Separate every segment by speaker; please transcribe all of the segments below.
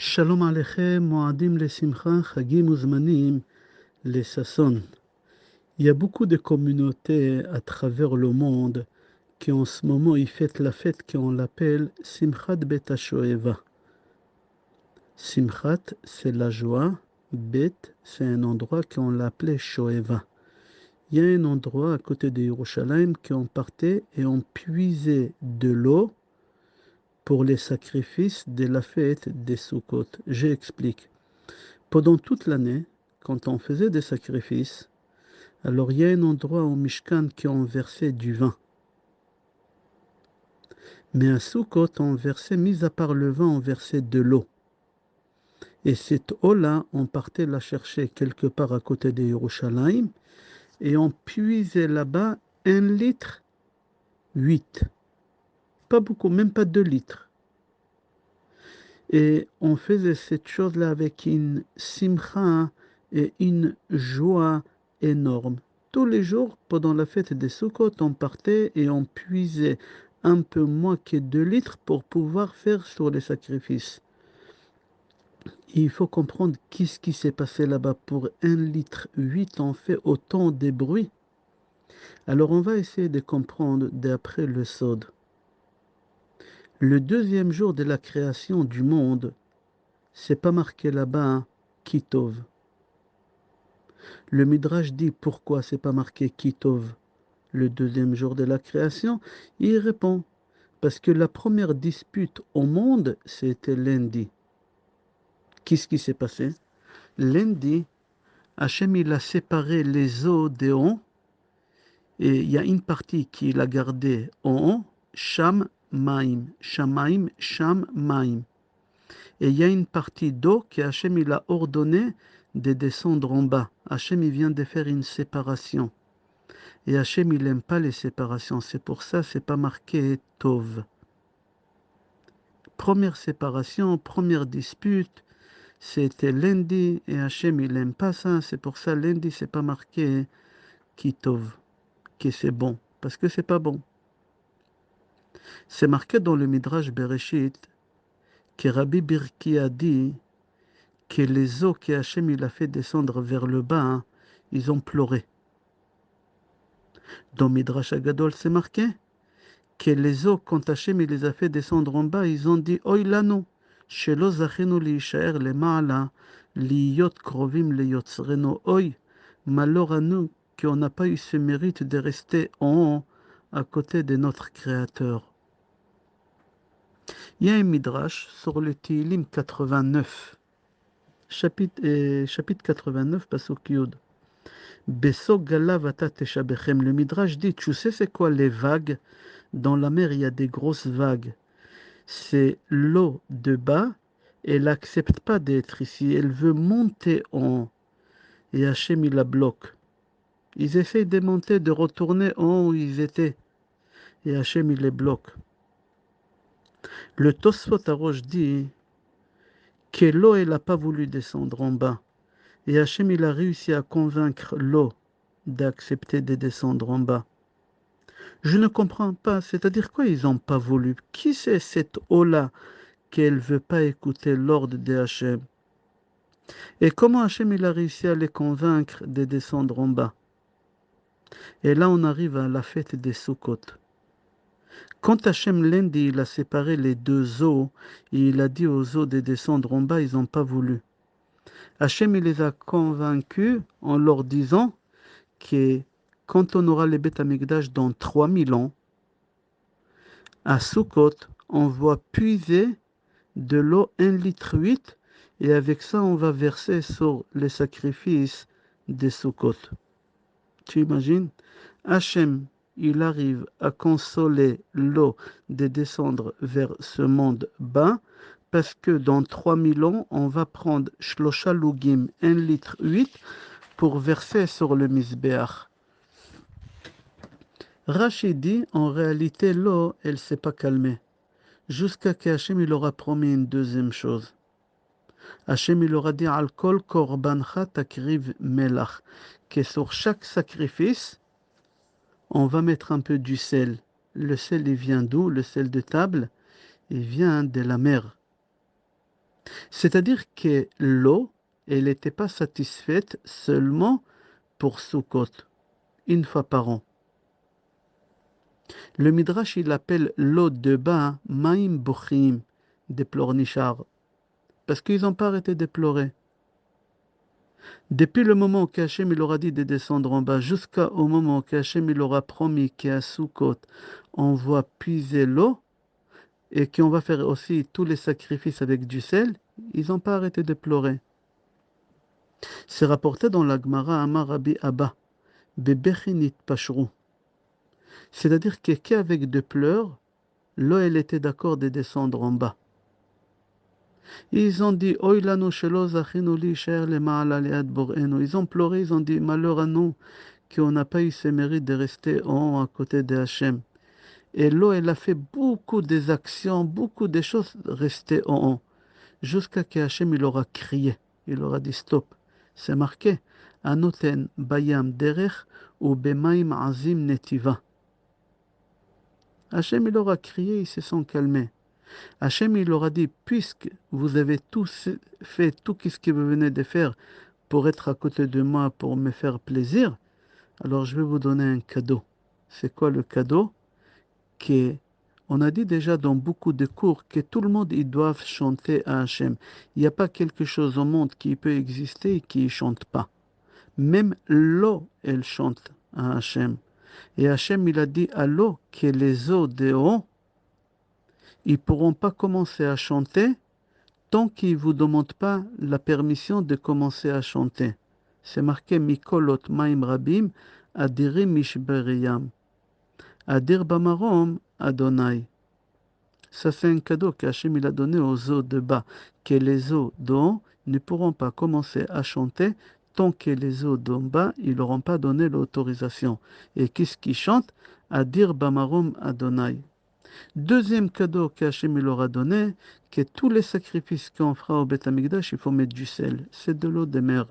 Speaker 1: Shalom Aleichem, Moadim le Simcha, Chagim Uzmanim le Sasson. Il y a beaucoup de communautés à travers le monde qui en ce moment ils fêtent la fête qu'on l'appelle Simchat Bet HaShoeva. Simchat, c'est la joie. Bet, c'est un endroit qu'on l'appelait Shoeva. Il y a un endroit à côté de Yerushalayim qu'on partait et on puisait de l'eau pour les sacrifices de la fête des Sukkot. J'explique. Pendant toute l'année, quand on faisait des sacrifices, alors il y a un endroit au Mishkan qui on versait du vin. Mais à Sukkot, on versait, mis à part le vin, on versait de l'eau. Et cette eau-là, on partait la chercher quelque part à côté de Yerushalayim et on puisait là-bas 1,8 litre. Pas beaucoup, même pas 2 litres. Et on faisait cette chose-là avec une simcha et une joie énorme. Tous les jours, pendant la fête des Sukkot, on partait et on puisait un peu moins que 2 litres pour pouvoir faire sur les sacrifices. Et il faut comprendre qu'est-ce qui s'est passé là-bas. Pour 1,8 litre, on fait autant de bruit. Alors on va essayer de comprendre d'après le Sod. Le deuxième jour de la création du monde, c'est pas marqué là-bas, hein, Kitov. Le Midrash dit pourquoi c'est pas marqué Kitov, le deuxième jour de la création. Il répond parce que la première dispute au monde, c'était lundi. Qu'est-ce qui s'est passé? Lundi, Hachem il a séparé les eaux des eaux et il y a une partie qu'il a gardée en haut, Sham Maim, Shamaim, Sham Maim. Et il y a une partie d'eau que Hachem il a ordonné de descendre en bas. Hachem il vient de faire une séparation. Et Hachem il n'aime pas les séparations. C'est pour ça c'est pas marqué Tov. Première séparation, première dispute, c'était lundi et Hachem il n'aime pas ça. C'est pour ça lundi c'est pas marqué Kitov, que c'est bon. Parce que c'est pas bon. C'est marqué dans le Midrash Bereshit que Rabbi Birki a dit que les eaux que Hachem il a fait descendre vers le bas, hein, ils ont pleuré. Dans Midrash Agadol, c'est marqué que les eaux, quand Hachem il les a fait descendre en bas, ils ont dit Oy lanu, shelo zachenu liishaer lema'ala, liyot krovim leyotzrenu. Oy, malheur à nous qu'on n'a pas eu ce mérite de rester en haut à côté de notre Créateur. Il y a un Midrash sur le Tehillim 89. Chapitre 89, Pasuk Yud. Beso galav ata teshabechem. Le Midrash dit, tu sais c'est quoi les vagues? Dans la mer, il y a des grosses vagues. C'est l'eau de bas, elle n'accepte pas d'être ici. Elle veut monter en haut. Et Hachem, il la bloque. Ils essayent de monter, de retourner en haut où ils étaient. Et Hachem, il les bloque. Le Tosfot Arosh dit que l'eau, elle n'a pas voulu descendre en bas. Et Hachem, il a réussi à convaincre l'eau d'accepter de descendre en bas. Je ne comprends pas, c'est-à-dire quoi ils n'ont pas voulu? Qui c'est cette eau-là qu'elle ne veut pas écouter l'ordre de Hachem? Et comment Hachem il a réussi à les convaincre de descendre en bas? Et là on arrive à la fête des Sukkot. Quand Hachem lundi il a séparé les deux eaux, et il a dit aux eaux de descendre en bas, ils n'ont pas voulu. Hachem il les a convaincus en leur disant que quand on aura les Beth Amikdash dans 3000 ans, à Sukkot, on va puiser de l'eau 1,8 litre et avec ça, on va verser sur les sacrifices des Sukkot. Tu imagines? Hachem, il arrive à consoler l'eau de descendre vers ce monde bas parce que dans 3000 ans, on va prendre Shlosha Lugim 1,8 litre pour verser sur le Mizbeach. Rachid dit, en réalité, l'eau, elle ne s'est pas calmée. Jusqu'à qu'Hachem il aura promis une deuxième chose. Hachem il aura dit Al kol korbancha takriv melach, que sur chaque sacrifice, on va mettre un peu du sel. Le sel, il vient d'où? Le sel de table, il vient de la mer. C'est-à-dire que l'eau, elle n'était pas satisfaite seulement pour Sukkot, une fois par an. Le Midrash, il appelle l'eau de bain Maïm Bochim, des pleurnichards, parce qu'ils n'ont pas arrêté de pleurer. Depuis le moment qu'Hachem il aura dit de descendre en bas, jusqu'au moment qu'Hachem il aura promis qu'à Sukkot, on va puiser l'eau, et qu'on va faire aussi tous les sacrifices avec du sel, ils n'ont pas arrêté de pleurer. C'est rapporté dans la Gemara Amar Rabbi Abba, Bebechinit Pashrou. C'est-à-dire qu'avec de pleurs, l'eau elle était d'accord de descendre en bas. Ils ont dit, Oy lanu shelo zachinu li'ishaer lema'ala li'ad bor'enu. Ils ont pleuré, ils ont dit, malheur à nous, qu'on n'a pas eu ce mérite de rester en haut à côté de Hachem. Et l'eau, elle a fait beaucoup des actions, beaucoup de choses rester en haut. Jusqu'à que Hachem, il aura crié. Il aura dit stop. C'est marqué, Anoten bayam derech ou bemaim azim netiva. Hachem, il aura crié, ils se sont calmés. Hachem, il leur a dit, puisque vous avez tous fait tout ce que vous venez de faire pour être à côté de moi, pour me faire plaisir, alors je vais vous donner un cadeau. C'est quoi le cadeau? On a dit déjà dans beaucoup de cours que tout le monde, ils doivent chanter à Hachem. Il n'y a pas quelque chose au monde qui peut exister et qui ne chante pas. Même l'eau, elle chante à Hachem. Et Hachem, il a dit à l'eau que les eaux de haut, ils ne pourront pas commencer à chanter tant qu'ils ne vous demandent pas la permission de commencer à chanter. C'est marqué Mikolot Maim Rabim Adirim Mishberiyam. Adir Bamarom Adonai. Ça, c'est un cadeau qu'Hachem il a donné aux eaux de bas, que les eaux d'en haut ne pourront pas commencer à chanter tant que les eaux d'en bas, ils n'auront pas donné l'autorisation. Et qu'est-ce qu'ils chantent? Adir Bamarom Adonai. Deuxième cadeau qu'Hachem il leur a donné, que tous les sacrifices qu'on fera au Beth Amikdash, il faut mettre du sel. C'est de l'eau de mer.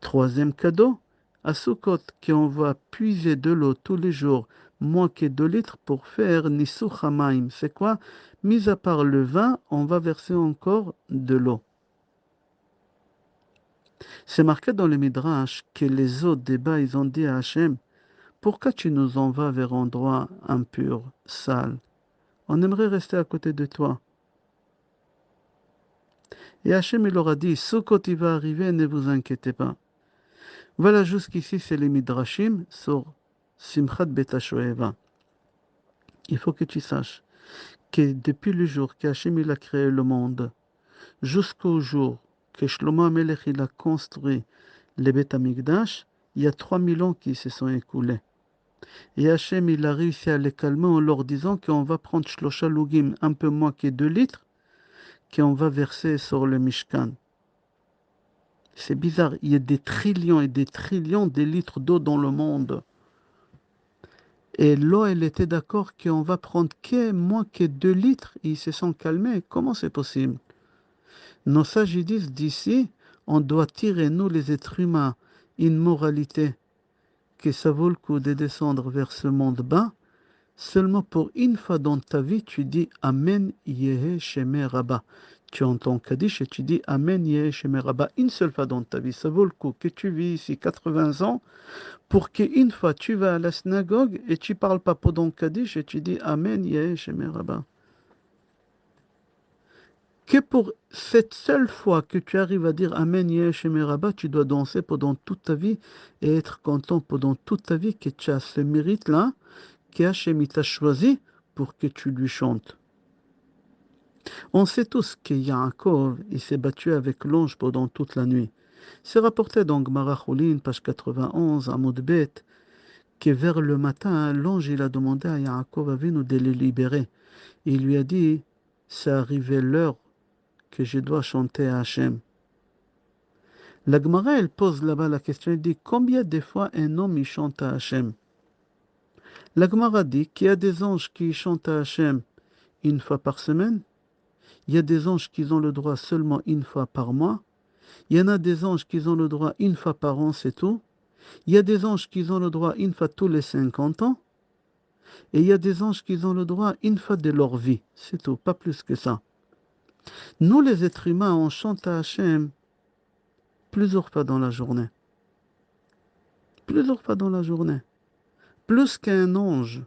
Speaker 1: Troisième cadeau, à Sukkot, qu'on va puiser de l'eau tous les jours, moins que 2 litres, pour faire Nisuch Hamaim. C'est quoi? Mis à part le vin, on va verser encore de l'eau. C'est marqué dans le Midrash que les eaux des bas, ils ont dit à Hachem, pourquoi tu nous envoies vers un endroit impur, sale? On aimerait rester à côté de toi. Et Hachem, il leur a dit, Sukkot, il va arriver, ne vous inquiétez pas. Voilà, jusqu'ici, c'est les Midrashim sur Simchat Bet HaShoeva. Il faut que tu saches que depuis le jour qu'Hachem il a créé le monde, jusqu'au jour que Shlomo HaMelech il a construit le Bet HaMikdash, il y a 3000 ans qui se sont écoulés. Et Hachem il a réussi à les calmer en leur disant qu'on va prendre Shlosha Lugim, un peu moins que 2 litres, qu'on va verser sur le Mishkan. C'est bizarre, il y a des trillions et des trillions de litres d'eau dans le monde. Et l'eau, elle était d'accord qu'on va prendre que moins que 2 litres. Ils se sont calmés. Comment c'est possible? Nos sages ils disent d'ici, on doit tirer, nous les êtres humains, une moralité que ça vaut le coup de descendre vers ce monde bas. Seulement pour une fois dans ta vie, tu dis Amen Yehe Sheme Rabba. Tu entends Kaddish et tu dis Amen Yehe Sheme Rabba. Une seule fois dans ta vie, ça vaut le coup que tu vis ici 80 ans pour qu'une fois tu vas à la synagogue et tu parles pas pendant Kaddish et tu dis Amen Yehe Sheme Rabba. Que pour cette seule fois que tu arrives à dire Amen Yehe Sheme Rabba, tu dois danser pendant toute ta vie et être content pendant toute ta vie que tu as ce mérite-là, qu'Hachem t'a choisi pour que tu lui chantes. On sait tous que Yaakov, il s'est battu avec l'ange pendant toute la nuit. C'est rapporté dans Gemara Choulin, page 91, à Moudbet, que vers le matin, l'ange il a demandé à Yaakov Avinu de les libérer. Il lui a dit, c'est arrivé l'heure que je dois chanter à Hachem. La Gemara, elle pose là-bas la question, elle dit, combien de fois un homme il chante à Hachem? La Gemara dit qu'il y a des anges qui chantent à Hachem une fois par semaine. Il y a des anges qui ont le droit seulement une fois par mois. Il y en a des anges qui ont le droit une fois par an, c'est tout. Il y a des anges qui ont le droit une fois tous les 50 ans. Et il y a des anges qui ont le droit une fois de leur vie. C'est tout, pas plus que ça. Nous, les êtres humains, on chante à Hachem plusieurs fois dans la journée. Plusieurs fois dans la journée. Plus qu'un ange.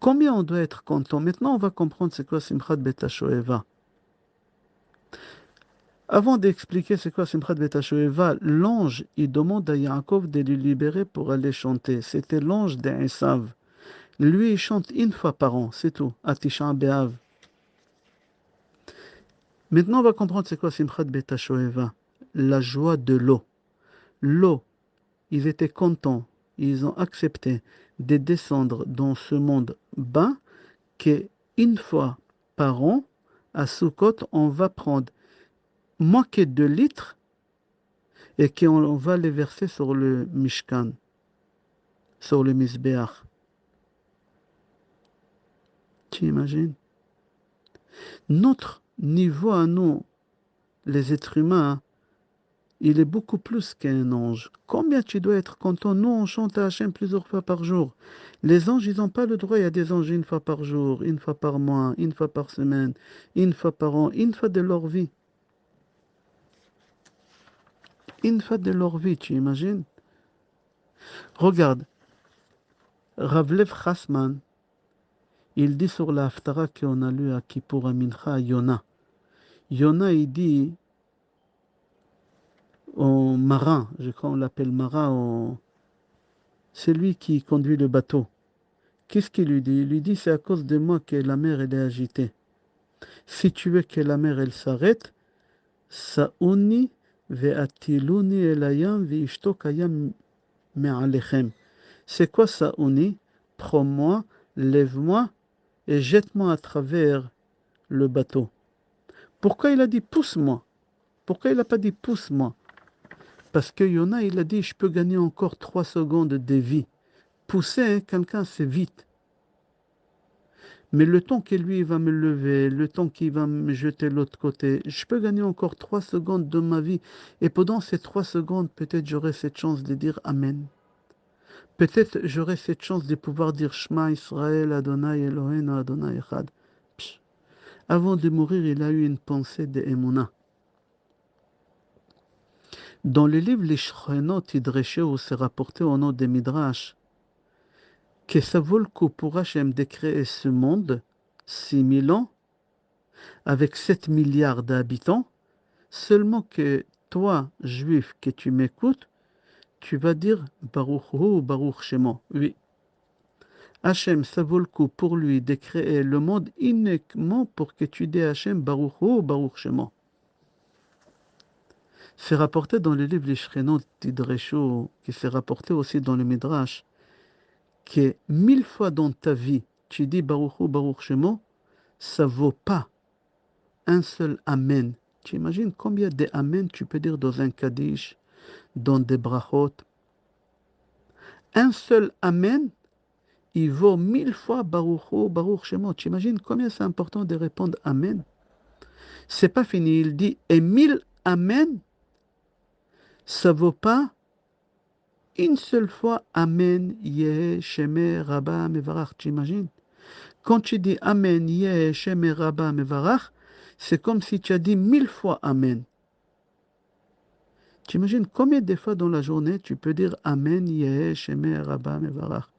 Speaker 1: Combien on doit être content? Maintenant, on va comprendre c'est quoi Simchat Bet HaShoeva. Avant d'expliquer c'est quoi Simchat Bet HaShoeva, l'ange, il demande à Yaakov de le libérer pour aller chanter. C'était l'ange d'Esav. Lui, il chante une fois par an, c'est tout, à Tisha B'Av. Maintenant, on va comprendre c'est quoi Simchat Bet HaShoeva. La joie de l'eau. L'eau, ils étaient contents, ils ont accepté de descendre dans ce monde bas qu'une fois par an, à Sukkot, on va prendre moitié de litres et qu'on va les verser sur le Mishkan, sur le Mizbeach. Tu imagines? Notre niveau à nous, les êtres humains, il est beaucoup plus qu'un ange. Combien tu dois être content? Nous, on chante à Hachem plusieurs fois par jour. Les anges, ils n'ont pas le droit. Il y a des anges une fois par jour, une fois par mois, une fois par semaine, une fois par an, une fois de leur vie. Une fois de leur vie, tu imagines? Regarde, Ravlev Chasman, il dit sur la Haftara qu'on a lu à Kippour à Mincha, Yona. Yona, il dit au marin, je crois qu'on l'appelle marin, c'est lui qui conduit le bateau. Qu'est-ce qu'il lui dit? Il lui dit, c'est à cause de moi que la mer, elle est agitée. Si tu veux que la mer, elle s'arrête, Sa'uni ve'atiluni elayam ve'ishtok hayam me'alechem. C'est quoi Sa'uni? Prends-moi, lève-moi et jette-moi à travers le bateau. Pourquoi il a dit pousse-moi? Pourquoi il n'a pas dit pousse-moi? Parce que Yona, il a dit, je peux gagner encore 3 secondes de vie. Pousser quelqu'un, c'est vite. Mais le temps que lui va me lever, le temps qu'il va me jeter de l'autre côté, je peux gagner encore 3 secondes de ma vie. Et pendant ces 3 secondes, peut-être j'aurai cette chance de dire Amen. Peut-être j'aurai cette chance de pouvoir dire Shema Israël, Adonai Eloheinu, Adonai Echad. Avant de mourir, il a eu une pensée de Emouna. Dans le livre Les Shchenot Idreshe, où c'est rapporté au nom des Midrash, que ça vaut le coup pour Hachem de créer ce monde, 6000 ans, avec 7 milliards d'habitants, seulement que toi, juif, que tu m'écoutes, tu vas dire Baruch Hu ou Baruch Shemo. Oui. Hachem, ça vaut le coup pour lui de créer le monde uniquement pour que tu dis Hachem Baruch Hu ou Baruch Shemo. C'est rapporté dans le livre Les Shchenot d'Idreshu, qui s'est rapporté aussi dans le Midrash, que 1000 fois dans ta vie, tu dis Baruch Hu, Baruch Shemo, ça vaut pas un seul Amen. Tu imagines combien de Amen tu peux dire dans un Kaddish, dans des brachot? Un seul Amen, il vaut 1000 fois Baruch Hu, Baruch Shemo. Tu imagines combien c'est important de répondre Amen? C'est pas fini, il dit, et 1000 Amen, ça vaut pas une seule fois Amen, Yeh, Shemé, Rabba, Mevarach. Tu imagines? Quand tu dis Amen, Yeh, Shemé, Rabba, Mevarach, c'est comme si tu as dit 1000 fois Amen. Tu imagines combien de fois dans la journée tu peux dire Amen, Yeh, Shemé, Rabba, Mevarach?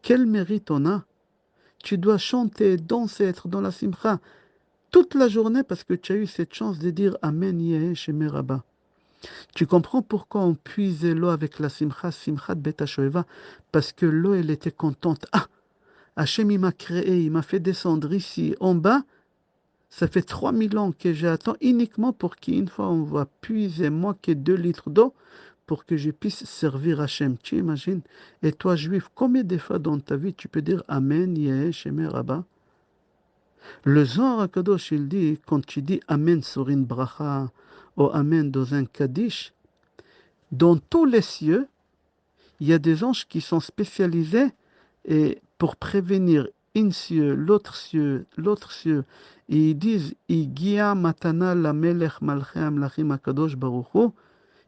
Speaker 1: Quel mérite on a? Tu dois chanter, danser, être dans la simcha toute la journée parce que tu as eu cette chance de dire Amen, Yeh, Shemé, Rabba. Tu comprends pourquoi on puisait l'eau avec la simcha, simchat Bet HaShoeva? Parce que l'eau, elle était contente. Ah, Hachem, il m'a créé, il m'a fait descendre ici, en bas. Ça fait 3000 ans que j'attends uniquement pour qu'une fois on va puiser moins que 2 litres d'eau pour que je puisse servir Hachem. Tu imagines? Et toi, juif, combien de fois dans ta vie tu peux dire Amen, Yeh, Shemé, Rabba? Le Zohar HaKadosh, il dit, quand tu dis Amen sur une bracha ou Amen dans un Kaddish, dans tous les cieux, il y a des anges qui sont spécialisés et pour prévenir un cieux, l'autre cieux, l'autre cieux. Et ils disent Igia matana la melech malchei amlachim akadosh baruch hu.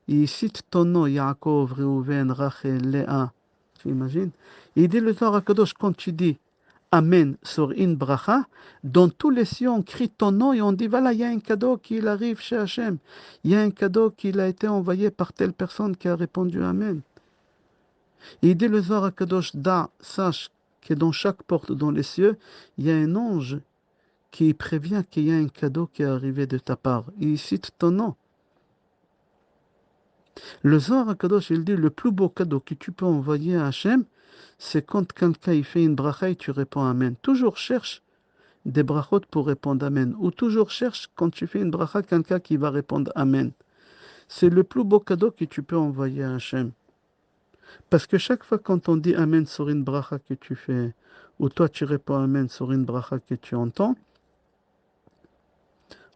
Speaker 1: Et ils citent ton nom, Yaakov, Reuven, Rachel, Léa. Tu imagines? Il dit le Zohar HaKadosh, quand tu dis Amen sur une bracha, dans tous les cieux, on crie ton nom et on dit, voilà, il y a un cadeau qui arrive chez Hachem. Il y a un cadeau qui a été envoyé par telle personne qui a répondu Amen. Et il dit le Zohar HaKadosh, sache que dans chaque porte dans les cieux, il y a un ange qui prévient qu'il y a un cadeau qui est arrivé de ta part. Il cite ton nom. Le Zohar HaKadosh, il dit, le plus beau cadeau que tu peux envoyer à Hachem, c'est quand quelqu'un il fait une bracha et tu réponds Amen. Toujours cherche des brachot pour répondre Amen. Ou toujours cherche, quand tu fais une bracha, quelqu'un qui va répondre Amen. C'est le plus beau cadeau que tu peux envoyer à Hachem. Parce que chaque fois quand on dit Amen sur une bracha que tu fais, ou toi tu réponds Amen sur une bracha que tu entends,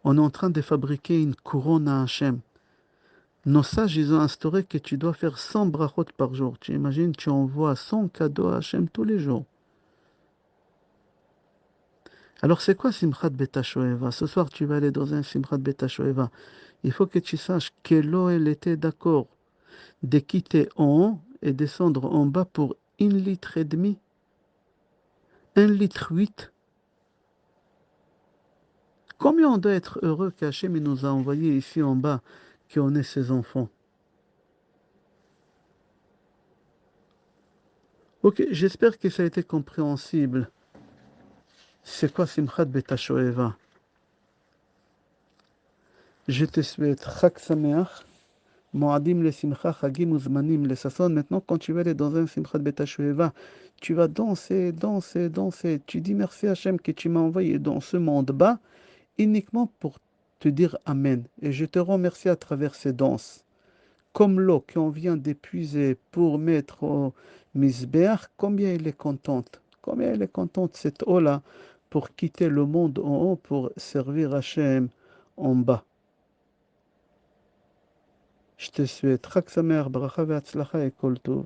Speaker 1: on est en train de fabriquer une couronne à Hachem. Nos sages, ils ont instauré que tu dois faire 100 brachot par jour. Tu imagines, tu envoies 100 cadeaux à Hachem tous les jours. Alors c'est quoi Simchat Beta Shoeva? Ce soir, tu vas aller dans un Simchat Beta Shoeva. Il faut que tu saches qu'Elohel était d'accord de quitter en haut et descendre en bas pour 1,5 litre, 1,8 litre. Combien on doit être heureux qu'Hachem nous a envoyés ici en bas, qu'on est ses enfants. Ok, j'espère que ça a été compréhensible. C'est quoi Simchat Beta Shoeva? Je te souhaite Chag Sameach, Moadim le Simcha, Chagim Uzmanim le Sasson. Maintenant, quand tu vas aller dans un Simchat Beta Shoeva, tu vas danser, danser, danser. Tu dis merci Hachem que tu m'as envoyé dans ce monde bas, uniquement pour te dire Amen. Et je te remercie à travers ces danses. Comme l'eau qu'on vient d'épuiser pour mettre au misbéach, combien elle est contente. Combien elle est contente cette eau-là pour quitter le monde en haut pour servir Hachem en bas. Je te souhaite Chag Sameach, Bracha ve'atzlacha et Kol Tov.